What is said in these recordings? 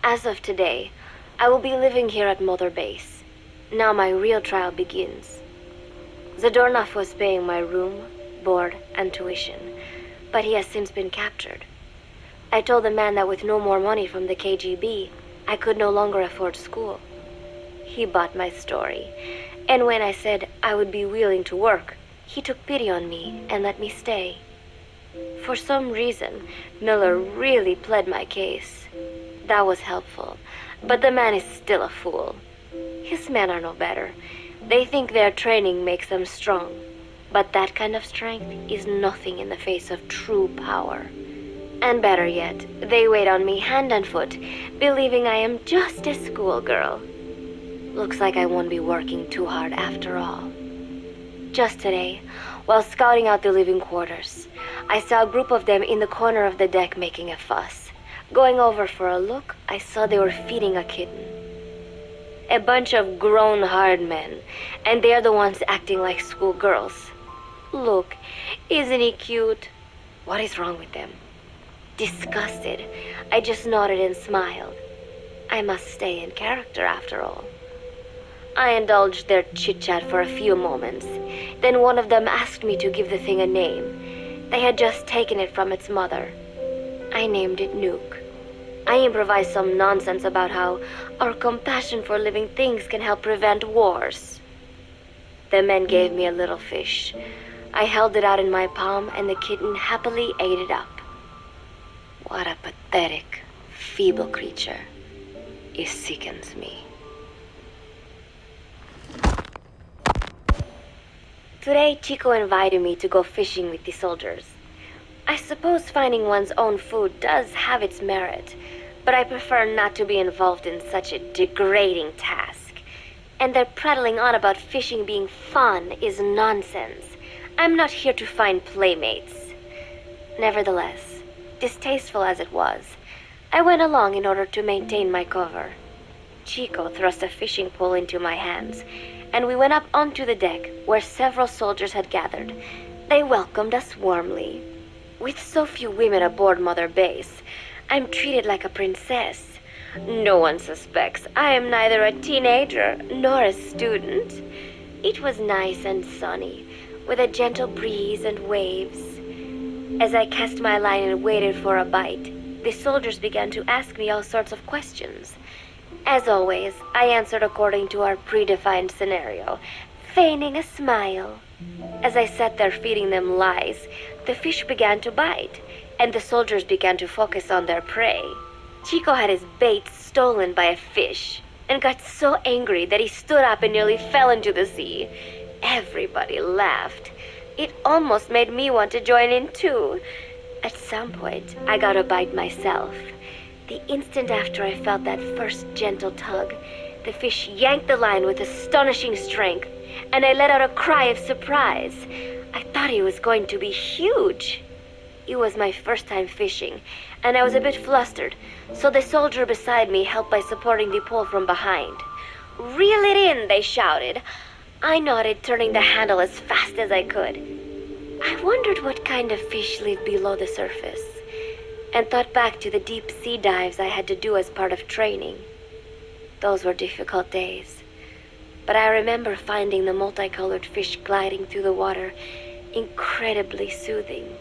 As of today, I will be living here at Mother Base. Now my real trial begins. Zadornov was paying my room, board, and tuition, but he has since been captured. I told the man that with no more money from the KGB, I could no longer afford school. He bought my story, and when I said I would be willing to work, he took pity on me and let me stay. For some reason, Miller really pled my case. That was helpful, but the man is still a fool. His men are no better. They think their training makes them strong, but that kind of strength is nothing in the face of true power. And better yet, they wait on me hand and foot, believing I am just a schoolgirl. Looks like I won't be working too hard after all. Just today, while scouting out the living quarters, I saw a group of them in the corner of the deck making a fuss. Going over for a look, I saw they were feeding a kitten. A bunch of grown hard men, and they're the ones acting like schoolgirls. Look, isn't he cute? What is wrong with them? Disgusted, I just nodded and smiled. I must stay in character after all. I indulged their chit-chat for a few moments. Then one of them asked me to give the thing a name. They had just taken it from its mother. I named it Nuke. I improvised some nonsense about how our compassion for living things can help prevent wars. The men gave me a little fish. I held it out in my palm and the kitten happily ate it up. What a pathetic, feeble creature. It sickens me. Today, Chico invited me to go fishing with the soldiers. I suppose finding one's own food does have its merit, but I prefer not to be involved in such a degrading task. And their prattling on about fishing being fun is nonsense. I'm not here to find playmates. Nevertheless, distasteful as it was, I went along in order to maintain my cover. Chico thrust a fishing pole into my hands, and we went up onto the deck where several soldiers had gathered. They welcomed us warmly. With so few women aboard Mother Base, I'm treated like a princess. No one suspects I am neither a teenager nor a student. It was nice and sunny, with a gentle breeze and waves. As I cast my line and waited for a bite, the soldiers began to ask me all sorts of questions. As always, I answered according to our predefined scenario, feigning a smile. As I sat there feeding them lies, the fish began to bite, and the soldiers began to focus on their prey. Chico had his bait stolen by a fish, and got so angry that he stood up and nearly fell into the sea. Everybody laughed. It almost made me want to join in too. At some point, I got a bite myself. The instant after I felt that first gentle tug, the fish yanked the line with astonishing strength, and I let out a cry of surprise. I thought he was going to be huge. It was my first time fishing, and I was a bit flustered, so the soldier beside me helped by supporting the pole from behind. "Reel it in," they shouted. I nodded, turning the handle as fast as I could. I wondered what kind of fish lived below the surface, and thought back to the deep sea dives I had to do as part of training. Those were difficult days, but I remember finding the multicolored fish gliding through the water incredibly soothing.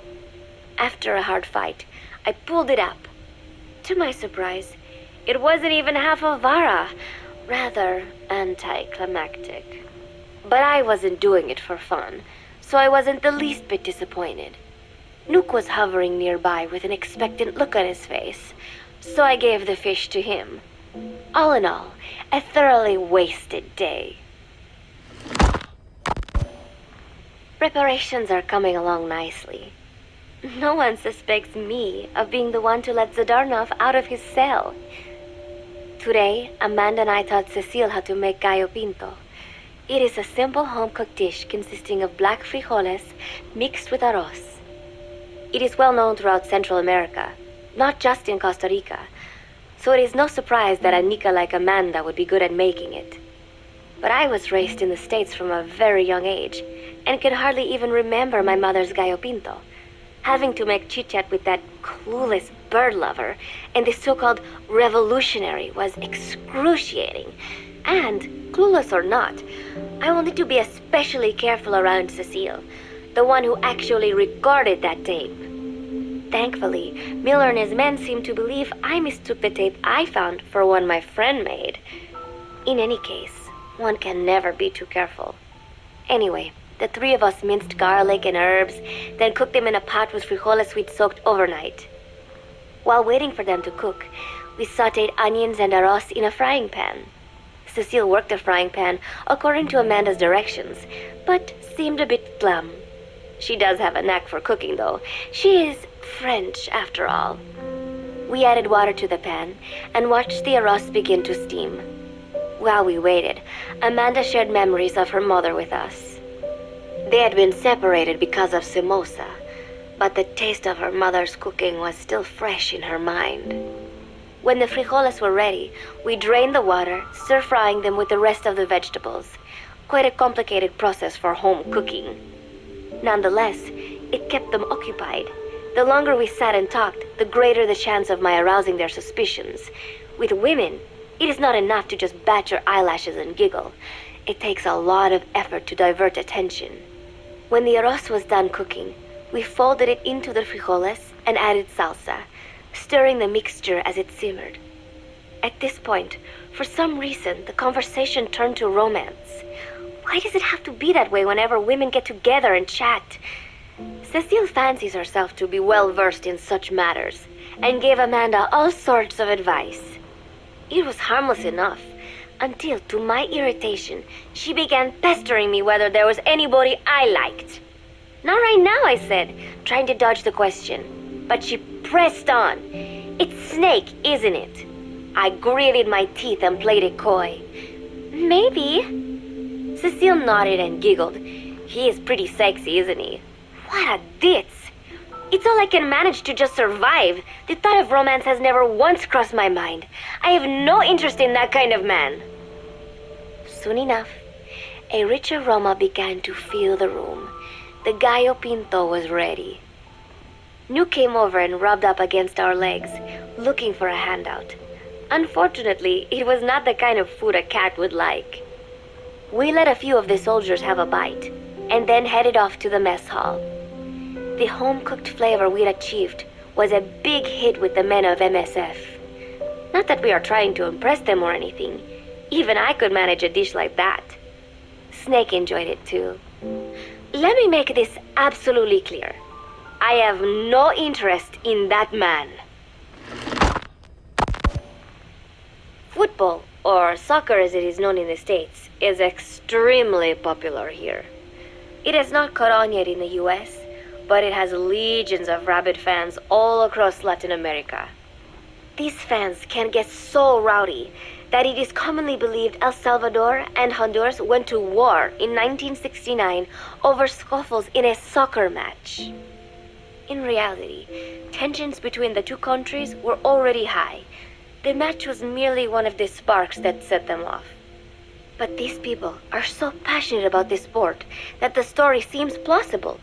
After a hard fight, I pulled it up. To my surprise, it wasn't even half a vara, rather anticlimactic. But I wasn't doing it for fun, so I wasn't the least bit disappointed. Nook was hovering nearby with an expectant look on his face, so I gave the fish to him. All in all, a thoroughly wasted day. Preparations are coming along nicely. No one suspects me of being the one to let Zadornov out of his cell. Today, Amanda and I taught Cecile how to make gallo pinto. It is a simple home-cooked dish consisting of black frijoles mixed with arroz. It is well known throughout Central America, not just in Costa Rica, so it is no surprise that a Nica like Amanda would be good at making it. But I was raised in the States from a very young age, and can hardly even remember my mother's gallo pinto. having to make chit-chat with that clueless bird lover and the so-called revolutionary was excruciating. And, clueless or not, I will need to be especially careful around Cecile, the one who actually recorded that tape. Thankfully, Miller and his men seemed to believe I mistook the tape I found for one my friend made. In any case, one can never be too careful. Anyway, the three of us minced garlic and herbs, then cooked them in a pot with frijoles we'd soaked overnight. While waiting for them to cook, we sautéed onions and arroz in a frying pan. Cecile worked the frying pan according to Amanda's directions, but seemed a bit glum. She does have a knack for cooking, though. She is French, after all. We added water to the pan and watched the arroz begin to steam. While we waited, Amanda shared memories of her mother with us. They had been separated because of Simosa, but the taste of her mother's cooking was still fresh in her mind. When the frijoles were ready, we drained the water, stir-frying them with the rest of the vegetables. Quite a complicated process for home cooking. Nonetheless, it kept them occupied. The longer we sat and talked, the greater the chance of my arousing their suspicions. With women, it is not enough to just bat your eyelashes and giggle. It takes a lot of effort to divert attention. When the arroz was done cooking, we folded it into the frijoles and added salsa, stirring the mixture as it simmered. At this point, for some reason, the conversation turned to romance. Why does it have to be that way whenever women get together and chat? Cecile fancies herself to be well-versed in such matters, and gave Amanda all sorts of advice. It was harmless enough, until, to my irritation, she began pestering me whether there was anybody I liked. Not right now, I said, trying to dodge the question. But she pressed on. It's Snake, isn't it? I gritted my teeth and played it coy. Maybe. Cecile nodded and giggled. He is pretty sexy, isn't he? What a ditz! It's all I can manage to just survive. The thought of romance has never once crossed my mind. I have no interest in that kind of man. Soon enough, a rich aroma began to fill the room. The gallo pinto was ready. New came over and rubbed up against our legs, looking for a handout. Unfortunately, it was not the kind of food a cat would like. We let a few of the soldiers have a bite, and then headed off to the mess hall. The home-cooked flavor we'd achieved was a big hit with the men of MSF. Not that we are trying to impress them or anything. Even I could manage a dish like that. Snake enjoyed it too. Let me make this absolutely clear. I have no interest in that man. Football, or soccer as it is known in the States, is extremely popular here. It has not caught on yet in the US, but it has legions of rabid fans all across Latin America. These fans can get so rowdy that it is commonly believed El Salvador and Honduras went to war in 1969 over scuffles in a soccer match. In reality, tensions between the two countries were already high. The match was merely one of the sparks that set them off. But these people are so passionate about this sport that the story seems plausible.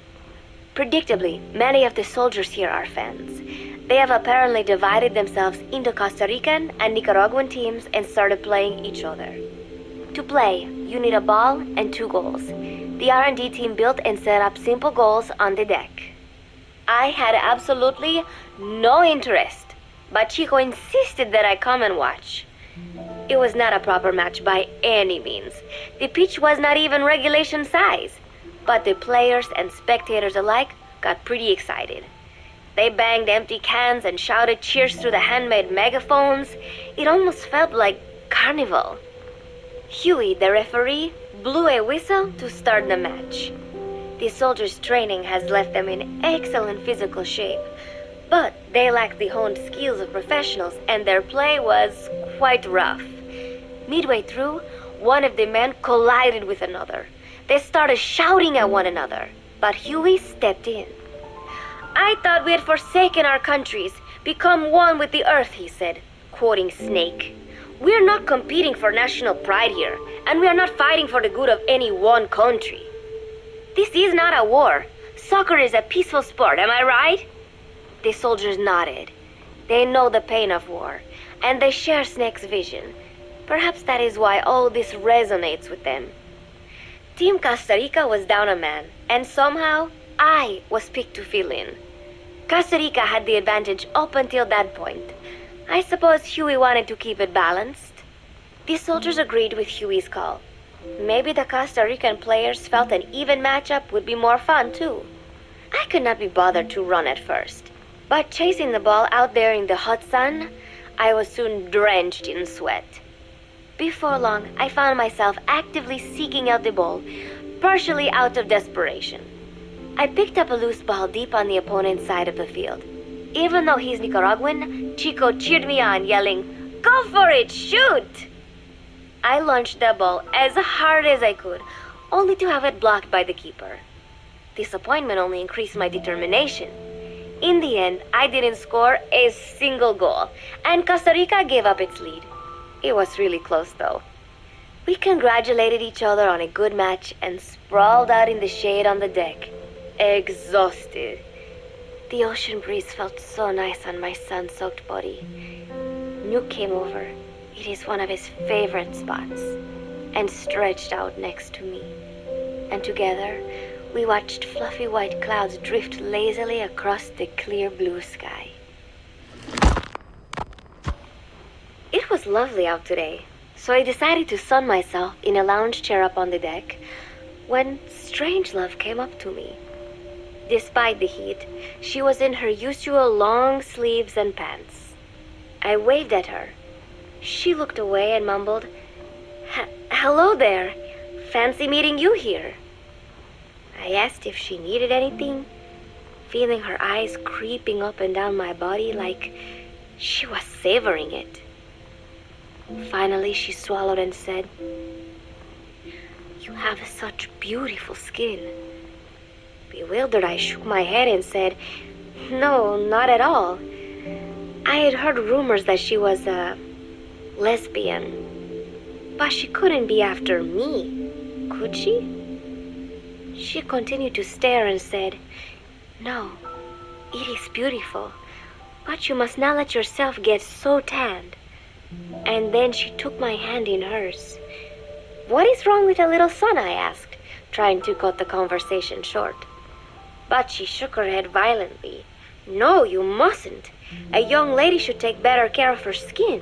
Predictably, many of the soldiers here are fans. They have apparently divided themselves into Costa Rican and Nicaraguan teams and started playing each other. To play, you need a ball and 2 goals. The R&D team built and set up simple goals on the deck. I had absolutely no interest, but Chico insisted that I come and watch. It was not a proper match by any means. The pitch was not even regulation size. But the players and spectators alike got pretty excited. They banged empty cans and shouted cheers through the handmade megaphones. It almost felt like carnival. Huey, the referee, blew a whistle to start the match. The soldiers' training has left them in excellent physical shape, but they lacked the honed skills of professionals and their play was quite rough. Midway through, one of the men collided with another. They started shouting at one another, but Huey stepped in. I thought we had forsaken our countries, become one with the earth, he said, quoting Snake. We're not competing for national pride here, and we are not fighting for the good of any one country. This is not a war. Soccer is a peaceful sport, am I right? The soldiers nodded. They know the pain of war, and they share Snake's vision. Perhaps that is why all this resonates with them. Team Costa Rica was down a man, and somehow I was picked to fill in. Costa Rica had the advantage up until that point. I suppose Huey wanted to keep it balanced. The soldiers agreed with Huey's call. Maybe the Costa Rican players felt an even matchup would be more fun too. I could not be bothered to run at first, but chasing the ball out there in the hot sun, I was soon drenched in sweat. Before long, I found myself actively seeking out the ball, partially out of desperation. I picked up a loose ball deep on the opponent's side of the field. Even though he's Nicaraguan, Chico cheered me on, yelling, "Go for it, shoot!" I launched the ball as hard as I could, only to have it blocked by the keeper. Disappointment only increased my determination. In the end, I didn't score a single goal, and Costa Rica gave up its lead. It was really close, though. We congratulated each other on a good match and sprawled out in the shade on the deck, exhausted. The ocean breeze felt so nice on my sun-soaked body. Nuke came over. It is one of his favorite spots, and stretched out next to me. And together, we watched fluffy white clouds drift lazily across the clear blue sky. It was lovely out today, so I decided to sun myself in a lounge chair up on the deck when Strangelove came up to me. Despite the heat, she was in her usual long sleeves and pants. I waved at her. She looked away and mumbled, "Hello there. Fancy meeting you here." I asked if she needed anything, feeling her eyes creeping up and down my body like she was savoring it. Finally, she swallowed and said, "You have such beautiful skin." Bewildered, I shook my head and said, "No, not at all. I had heard rumors that she was a lesbian, but she couldn't be after me, could she?" She continued to stare and said, "No, it is beautiful, but you must not let yourself get so tanned." And then she took my hand in hers. "What is wrong with a little sun?" I asked, trying to cut the conversation short. But she shook her head violently. "No, you mustn't. A young lady should take better care of her skin."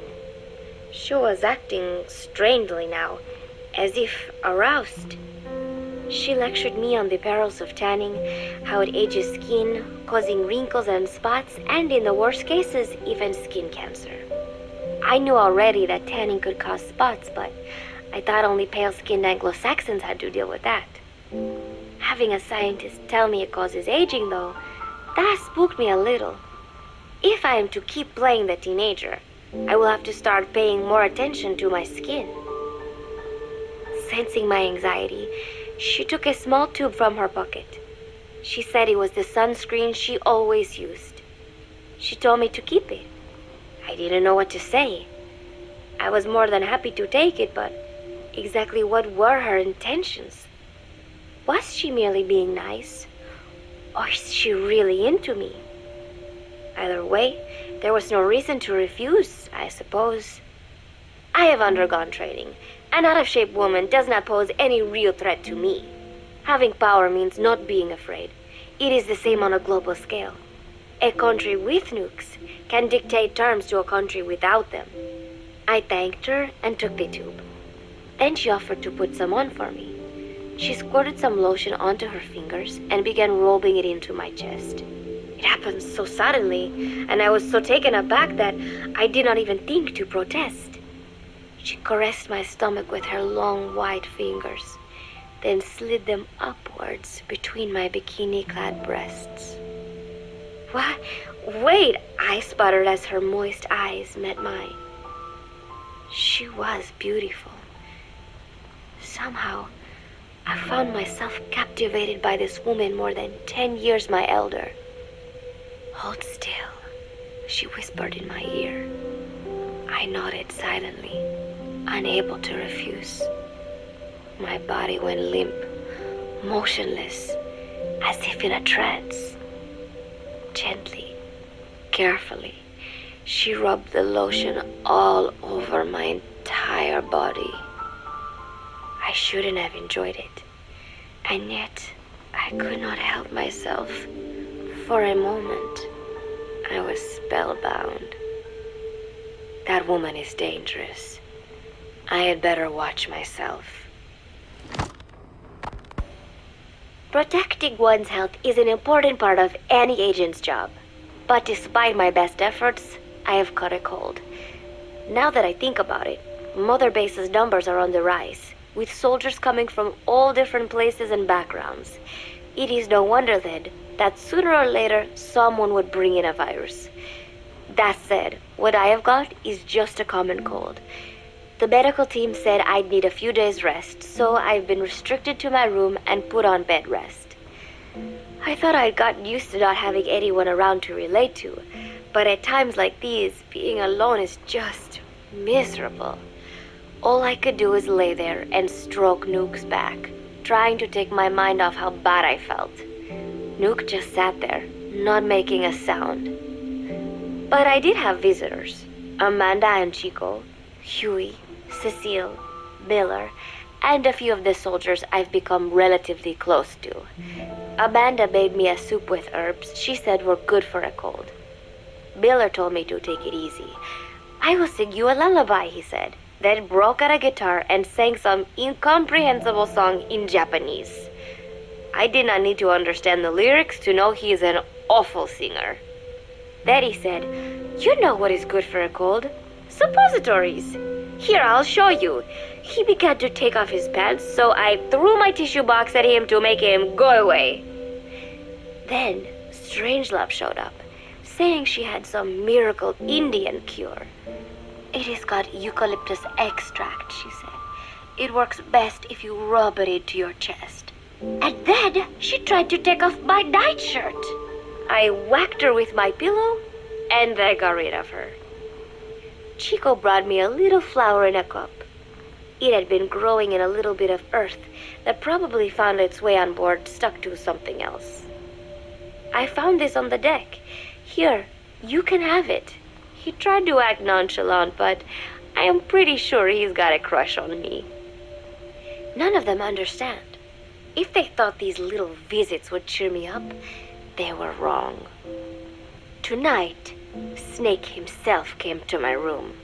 She was acting strangely now, as if aroused. She lectured me on the perils of tanning, how it ages skin, causing wrinkles and spots, and in the worst cases, even skin cancer. I knew already that tanning could cause spots, but I thought only pale-skinned Anglo-Saxons had to deal with that. Having a scientist tell me it causes aging, though, that spooked me a little. If I am to keep playing the teenager, I will have to start paying more attention to my skin. Sensing my anxiety, she took a small tube from her pocket. She said it was the sunscreen she always used. She told me to keep it. I didn't know what to say. I was more than happy to take it, but exactly what were her intentions? Was she merely being nice? Or is she really into me? Either way, there was no reason to refuse, I suppose. I have undergone training. An out-of-shape woman does not pose any real threat to me. Having power means not being afraid. It is the same on a global scale. A country with nukes can dictate terms to a country without them. I thanked her and took the tube. Then she offered to put some on for me. She squirted some lotion onto her fingers and began rubbing it into my chest. It happened so suddenly, and I was so taken aback that I did not even think to protest. She caressed my stomach with her long white fingers, then slid them upwards between my bikini-clad breasts. "What? Wait," I sputtered as her moist eyes met mine. She was beautiful. Somehow, I found myself captivated by this woman more than 10 years my elder. "Hold still," she whispered in my ear. I nodded silently, unable to refuse. My body went limp, motionless, as if in a trance. Gently, carefully, she rubbed the lotion all over my entire body. I shouldn't have enjoyed it, and yet I could not help myself. For a moment, I was spellbound. That woman is dangerous. I had better watch myself. Protecting one's health is an important part of any agent's job. But despite my best efforts, I have caught a cold. Now that I think about it, Mother Base's numbers are on the rise, with soldiers coming from all different places and backgrounds. It is no wonder then that sooner or later someone would bring in a virus. That said, what I have got is just a common cold. The medical team said I'd need a few days rest, so I've been restricted to my room and put on bed rest. I thought I'd gotten used to not having anyone around to relate to, but at times like these, being alone is just miserable. All I could do is lay there and stroke Nook's back, trying to take my mind off how bad I felt. Nook just sat there, not making a sound. But I did have visitors. Amanda and Chico, Huey, Cecile, Miller, and a few of the soldiers I've become relatively close to. Amanda made me a soup with herbs she said were good for a cold. Miller told me to take it easy. I will sing you a lullaby, he said, then broke out a guitar and sang some incomprehensible song in Japanese. I did not need to understand the lyrics to know he is an awful singer. Then he said, "You know what is good for a cold? Suppositories. Here, I'll show you." He began to take off his pants, so I threw my tissue box at him to make him go away. Then Strangelove showed up, saying she had some miracle Indian cure. "It has got eucalyptus extract," she said. "It works best if you rub it into your chest." And then she tried to take off my nightshirt. I whacked her with my pillow, and I got rid of her. Chico brought me a little flower in a cup. It had been growing in a little bit of earth that probably found its way on board, stuck to something else. "I found this on the deck. Here, you can have it." He tried to act nonchalant, but I am pretty sure he's got a crush on me. None of them understand. If they thought these little visits would cheer me up, they were wrong. Tonight, Snake himself came to my room.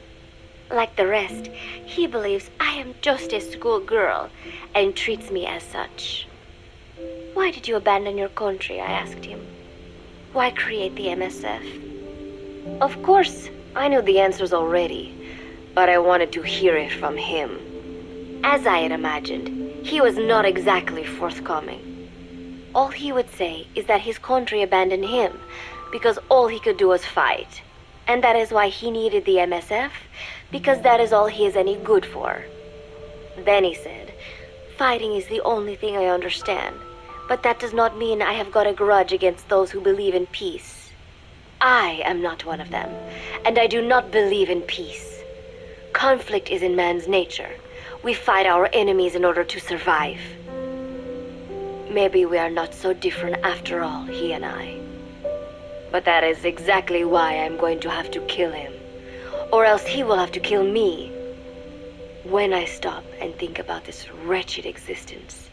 Like the rest, he believes I am just a schoolgirl and treats me as such. "Why did you abandon your country?" I asked him. "Why create the MSF?" Of course, I knew the answers already, but I wanted to hear it from him. As I had imagined, he was not exactly forthcoming. All he would say is that his country abandoned him because all he could do was fight, and that is why he needed the MSF, because that is all he is any good for. Then he said, "Fighting is the only thing I understand, but that does not mean I have got a grudge against those who believe in peace. I am not one of them, and I do not believe in peace. Conflict is in man's nature. We fight our enemies in order to survive." Maybe we are not so different after all, he and I. But that is exactly why I'm going to have to kill him, or else he will have to kill me. When I stop and think about this wretched existence,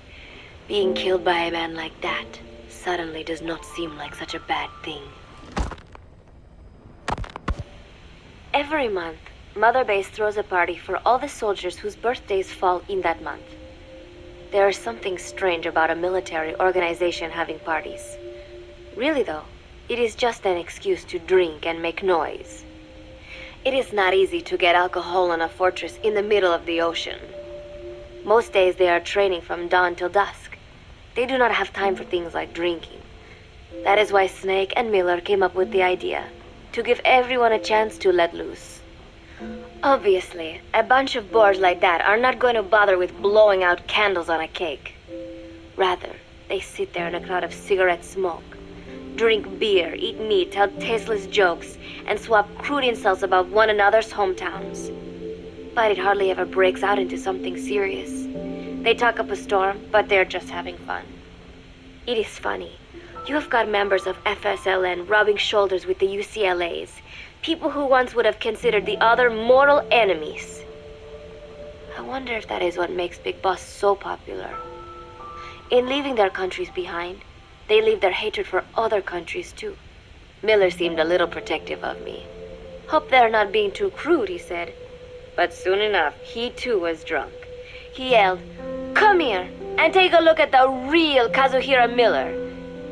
being killed by a man like that suddenly does not seem like such a bad thing. Every month, Mother Base throws a party for all the soldiers whose birthdays fall in that month. There is something strange about a military organization having parties. Really though, it is just an excuse to drink and make noise. It is not easy to get alcohol in a fortress in the middle of the ocean. Most days they are training from dawn till dusk. They do not have time for things like drinking. That is why Snake and Miller came up with the idea, to give everyone a chance to let loose. Obviously, a bunch of boors like that are not going to bother with blowing out candles on a cake. Rather, they sit there in a cloud of cigarette smoke, drink beer, eat meat, tell tasteless jokes, and swap crude insults about one another's hometowns. But it hardly ever breaks out into something serious. They talk up a storm, but they're just having fun. It is funny. You have got members of FSLN rubbing shoulders with the UCLAs, people who once would have considered the other mortal enemies. I wonder if that is what makes Big Boss so popular. In leaving their countries behind, they leave their hatred for other countries too. Miller seemed a little protective of me. Hope they're not being too crude, he said. But soon enough, he too was drunk. He yelled, "Come here and take a look at the real Kazuhira Miller,"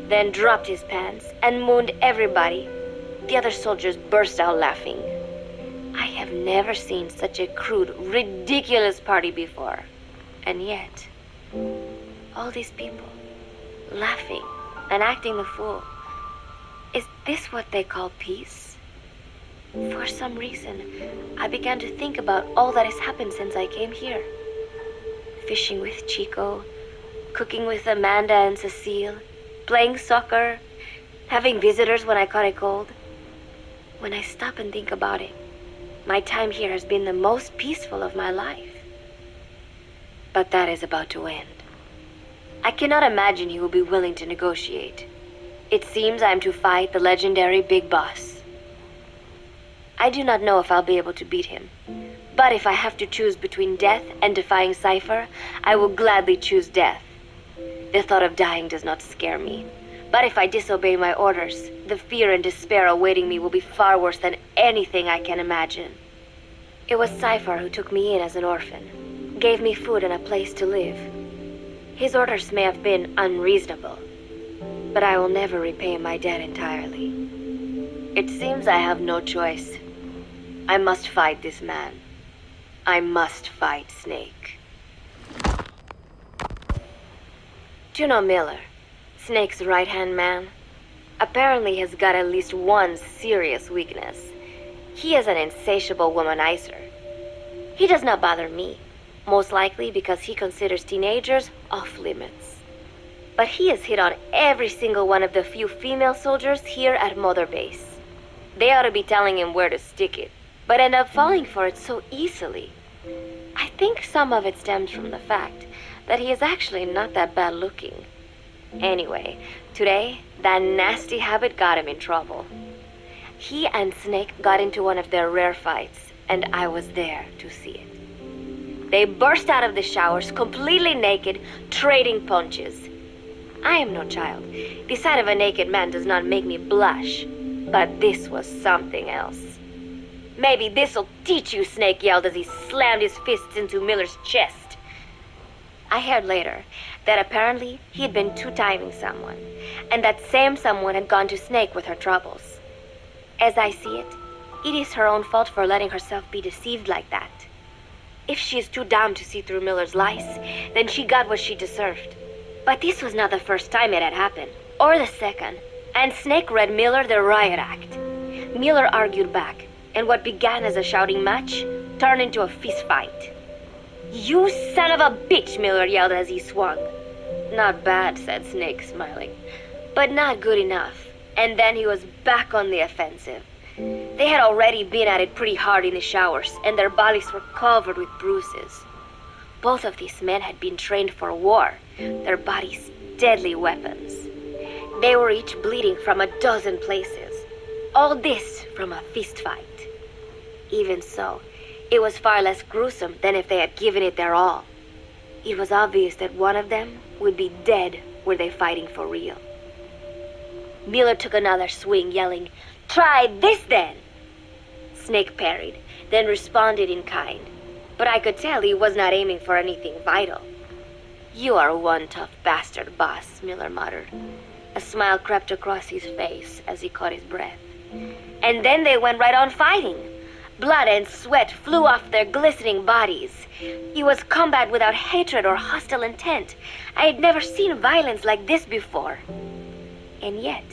then dropped his pants and mooned everybody. The other soldiers burst out laughing. I have never seen such a crude, ridiculous party before. And yet, all these people, laughing and acting the fool. Is this what they call peace? For some reason, I began to think about all that has happened since I came here. Fishing with Chico, cooking with Amanda and Cecile, playing soccer, having visitors when I caught a cold. When I stop and think about it, my time here has been the most peaceful of my life. But that is about to end. I cannot imagine he will be willing to negotiate. It seems I am to fight the legendary Big Boss. I do not know if I'll be able to beat him, but if I have to choose between death and defying Cypher, I will gladly choose death. The thought of dying does not scare me, but if I disobey my orders, the fear and despair awaiting me will be far worse than anything I can imagine. It was Cypher who took me in as an orphan, gave me food and a place to live. His orders may have been unreasonable, but I will never repay my debt entirely. It seems I have no choice. I must fight this man. I must fight Snake. Do you know Miller, Snake's right-hand man? Apparently has got at least one serious weakness. He is an insatiable womanizer. He does not bother me, most likely because he considers teenagers off limits. But he has hit on every single one of the few female soldiers here at Mother Base. They ought to be telling him where to stick it, but end up falling for it so easily. I think some of it stems from the fact that he is actually not that bad looking. Anyway, today, that nasty habit got him in trouble. He and Snake got into one of their rare fights, and I was there to see it. They burst out of the showers, completely naked, trading punches. I am no child. The sight of a naked man does not make me blush, but this was something else. "Maybe this'll teach you," Snake yelled as he slammed his fists into Miller's chest. I heard later that apparently he had been two-timing someone, and that same someone had gone to Snake with her troubles. As I see it, it is her own fault for letting herself be deceived like that. If she is too dumb to see through Miller's lies, then she got what she deserved. But this was not the first time it had happened, or the second, and Snake read Miller the riot act. Miller argued back, and what began as a shouting match turned into a fist fight. "You son of a bitch," Miller yelled as he swung. "Not bad," said Snake, smiling, "but not good enough." And then he was back on the offensive. They had already been at it pretty hard in the showers, and their bodies were covered with bruises. Both of these men had been trained for war, their bodies deadly weapons. They were each bleeding from a dozen places. All this from a fist fight. Even so, it was far less gruesome than if they had given it their all. It was obvious that one of them would be dead were they fighting for real. Miller took another swing, yelling, "Try this then!" Snake parried, then responded in kind, but I could tell he was not aiming for anything vital. "You are one tough bastard, boss," Miller muttered. A smile crept across his face as he caught his breath. And then they went right on fighting. Blood and sweat flew off their glistening bodies. It was combat without hatred or hostile intent. I had never seen violence like this before. And yet,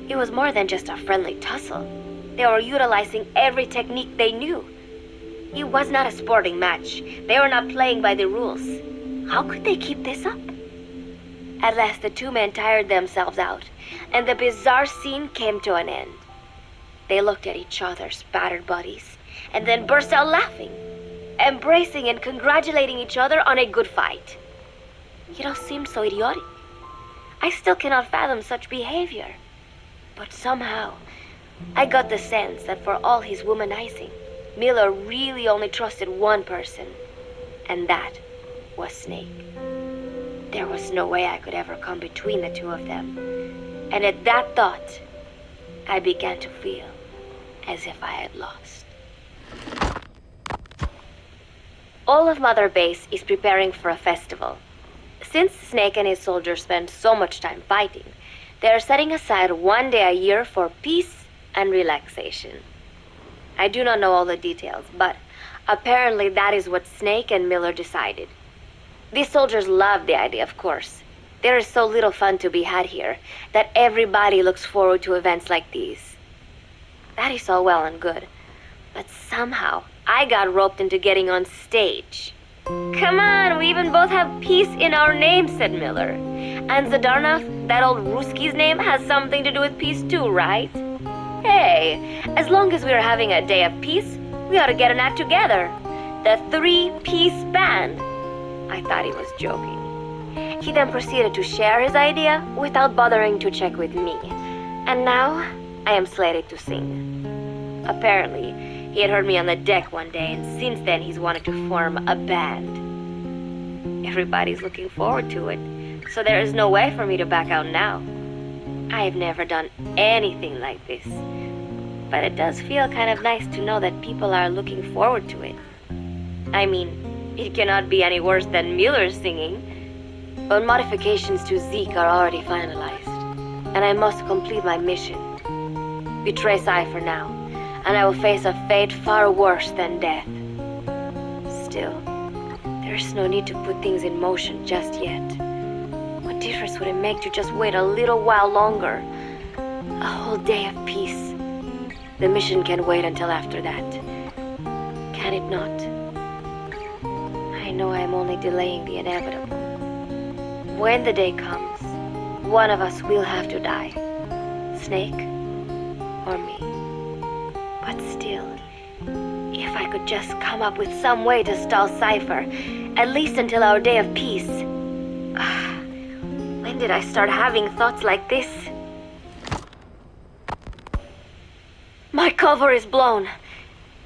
it was more than just a friendly tussle. They were utilizing every technique they knew. It was not a sporting match. They were not playing by the rules. How could they keep this up? At last, the two men tired themselves out, and the bizarre scene came to an end. They looked at each other's battered bodies, and then burst out laughing, embracing and congratulating each other on a good fight. It all seemed so idiotic. I still cannot fathom such behavior. But somehow, I got the sense that for all his womanizing, Miller really only trusted one person, and that was Snake. There was no way I could ever come between the two of them, and at that thought, I began to feel as if I had lost. All of Mother Base is preparing for a festival. Since Snake and his soldiers spend so much time fighting, they are setting aside one day a year for peace and relaxation. I do not know all the details, but apparently that is what Snake and Miller decided. These soldiers love the idea, of course. There is so little fun to be had here that everybody looks forward to events like these. That is all well and good, but somehow I got roped into getting on stage. Come on, we even both have peace in our name, said Miller. And Zadarnov, that old Ruski's name, has something to do with peace too, right? Hey, as long as we are having a day of peace, we ought to get an act together. The Three-Piece Band. I thought he was joking. He then proceeded to share his idea without bothering to check with me. And now, I am slated to sing. Apparently, he had heard me on the deck one day, and since then he's wanted to form a band. Everybody's looking forward to it, so there is no way for me to back out now. I have never done anything like this, but it does feel kind of nice to know that people are looking forward to it. I mean, it cannot be any worse than Miller's singing, but modifications to Zeke are already finalized, and I must complete my mission. Betray Cypher now, and I will face a fate far worse than death. Still, there's no need to put things in motion just yet. What difference would it make to just wait a little while longer? A whole day of peace. The mission can wait until after that. Can it not? I know I am only delaying the inevitable. When the day comes, one of us will have to die. Snake or me. But still, if I could just come up with some way to stall Cypher, at least until our day of peace. When did I start having thoughts like this? My cover is blown.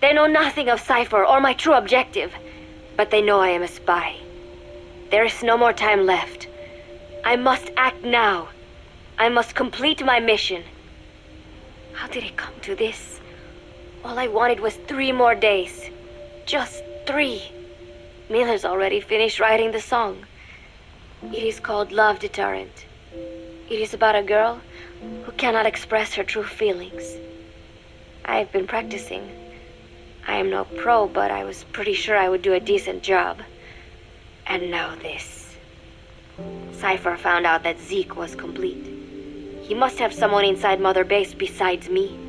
They know nothing of Cypher or my true objective, but they know I am a spy. There is no more time left. I must act now. I must complete my mission. How did it come to this? All I wanted was 3 more days. Just 3. Miller's already finished writing the song. It is called Love Deterrent. It is about a girl who cannot express her true feelings. I have been practicing. I am no pro, but I was pretty sure I would do a decent job. And now this. Cypher found out that Zeke was complete. He must have someone inside Mother Base besides me,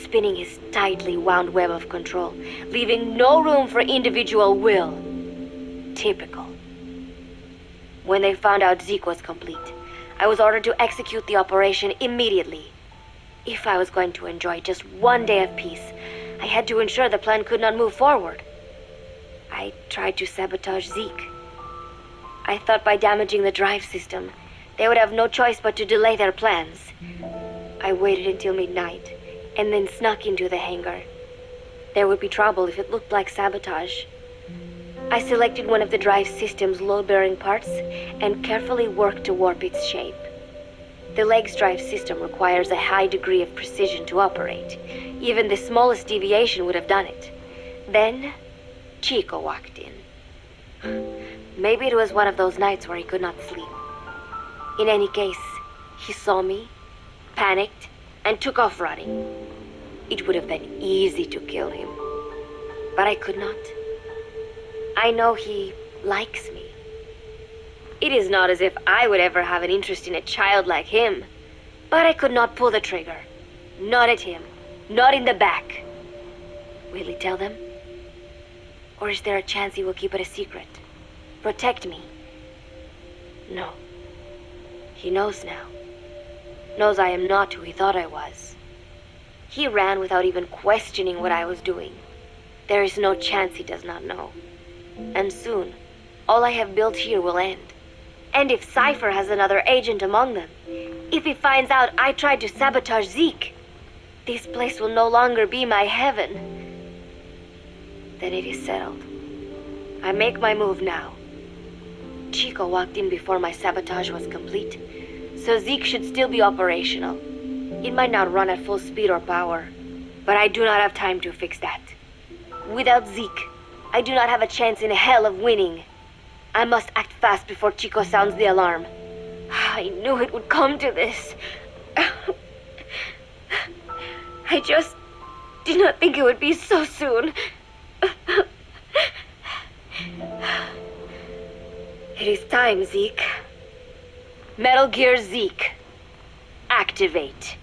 spinning his tightly wound web of control, leaving no room for individual will. Typical. When they found out Zeke was complete, I was ordered to execute the operation immediately. If I was going to enjoy just 1 day of peace, I had to ensure the plan could not move forward. I tried to sabotage Zeke. I thought by damaging the drive system, they would have no choice but to delay their plans. I waited until midnight, and then snuck into the hangar. There would be trouble if it looked like sabotage. I selected one of the drive system's load-bearing parts and carefully worked to warp its shape. The leg's drive system requires a high degree of precision to operate. Even the smallest deviation would have done it. Then, Chico walked in. Maybe it was one of those nights where he could not sleep. In any case, he saw me, panicked, and took off running. It would have been easy to kill him, but I could not. I know he likes me. It is not as if I would ever have an interest in a child like him, but I could not pull the trigger. Not at him, not in the back. Will he tell them? Or is there a chance he will keep it a secret? Protect me? No. He knows now. Knows I am not who he thought I was. He ran without even questioning what I was doing. There is no chance he does not know. And soon, all I have built here will end. And if Cypher has another agent among them, if he finds out I tried to sabotage Zeke, this place will no longer be my heaven. Then it is settled. I make my move now. Chico walked in before my sabotage was complete, so Zeke should still be operational. It might not run at full speed or power, but I do not have time to fix that. Without Zeke, I do not have a chance in hell of winning. I must act fast before Chico sounds the alarm. I knew it would come to this. I just did not think it would be so soon. It is time, Zeke. Metal Gear Zeke. Activate.